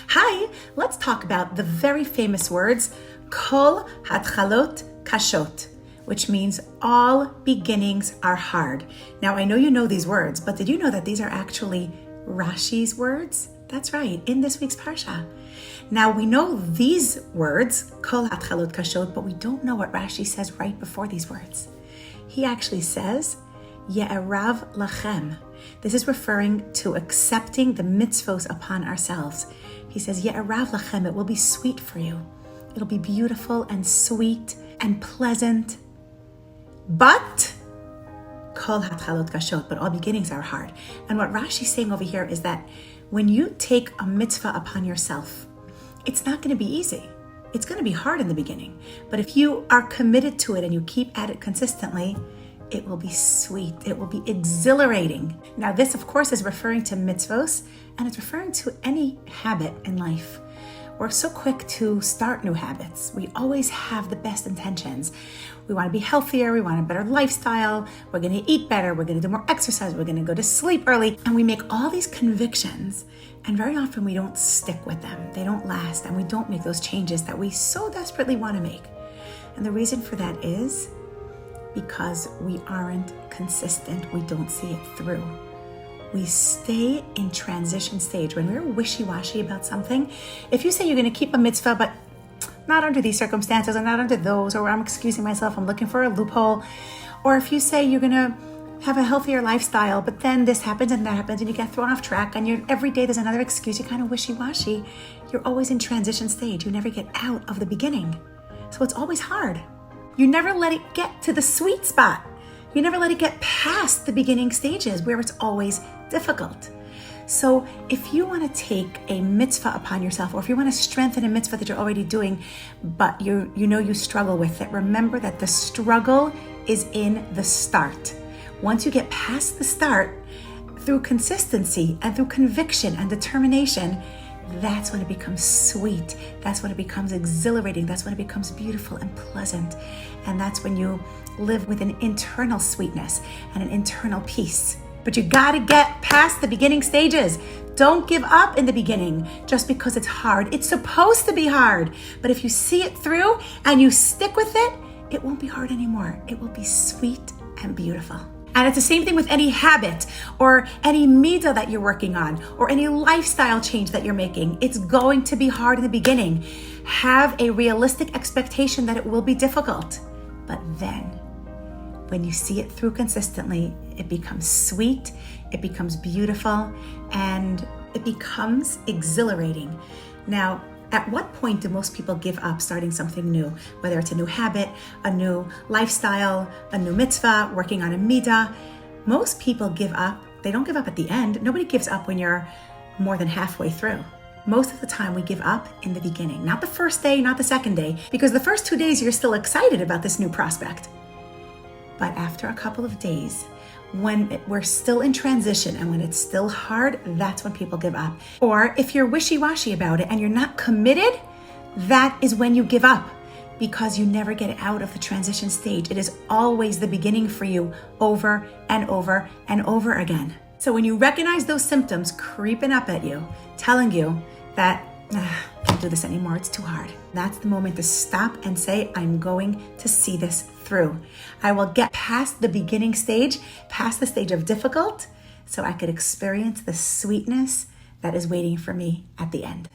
Hi, let's talk about the very famous words Kol hatchalot kashot, which means all beginnings are hard. Now, I know you know these words, but did you know that these are actually Rashi's words? That's right, in this week's Parsha. Now, we know these words, Kol hatchalot kashot, but we don't know what Rashi says right before these words. He actually says, Ye'erav lachem. This is referring to accepting the mitzvos upon ourselves. He says, Ye'erav lachem, it will be sweet for you. It'll be beautiful and sweet and pleasant. But, kol hatchalot kashot, but all beginnings are hard. And what Rashi's saying over here is that when you take a mitzvah upon yourself, it's not going to be easy. It's going to be hard in the beginning. But if you are committed to it and you keep at it consistently, it will be sweet. It will be exhilarating. Now, this, of course, is referring to mitzvos, and it's referring to any habit in life. We're so quick to start new habits. We always have the best intentions. We want to be healthier. We want a better lifestyle. We're going to eat better. We're going to do more exercise. We're going to go to sleep early. And we make all these convictions, and very often we don't stick with them. They don't last, and we don't make those changes that we so desperately want to make. And the reason for that is because we aren't consistent. We don't see it through. We stay in transition stage. When we're wishy-washy about something, if you say you're going to keep a mitzvah, but not under these circumstances or not under those, or I'm excusing myself, I'm looking for a loophole, or if you say you're going to have a healthier lifestyle, but then this happens and that happens and you get thrown off track and every day there's another excuse, you're kind of wishy-washy, you're always in transition stage. You never get out of the beginning. So it's always hard. You never let it get to the sweet spot. You never let it get past the beginning stages where it's always difficult. So if you want to take a mitzvah upon yourself, or if you want to strengthen a mitzvah that you're already doing, but you know you struggle with it, remember that the struggle is in the start. Once you get past the start, through consistency and through conviction and determination, that's when it becomes sweet. That's when it becomes exhilarating. That's when it becomes beautiful and pleasant. And that's when you live with an internal sweetness and an internal peace. But you gotta get past the beginning stages. Don't give up in the beginning just because it's hard. It's supposed to be hard. But if you see it through and you stick with it, it won't be hard anymore. It will be sweet and beautiful. And it's the same thing with any habit or any midah that you're working on or any lifestyle change that you're making. It's going to be hard in the beginning. Have a realistic expectation that it will be difficult. But then, when you see it through consistently, it becomes sweet, it becomes beautiful, and it becomes exhilarating. Now, at what point do most people give up starting something new? Whether it's a new habit, a new lifestyle, a new mitzvah, working on a midah. Most people give up. They don't give up at the end. Nobody gives up when you're more than halfway through. Most of the time we give up in the beginning. Not the first day, not the second day, because the first 2 days you're still excited about this new prospect. But after a couple of days, when we're still in transition and when it's still hard, that's when people give up. Or if you're wishy-washy about it and you're not committed, that is when you give up because you never get out of the transition stage. It is always the beginning for you over and over and over again. So when you recognize those symptoms creeping up at you, telling you that, can't do this anymore, it's too hard. That's the moment to stop and say, I'm going to see this through. I will get past the beginning stage, past the stage of difficult, so I could experience the sweetness that is waiting for me at the end.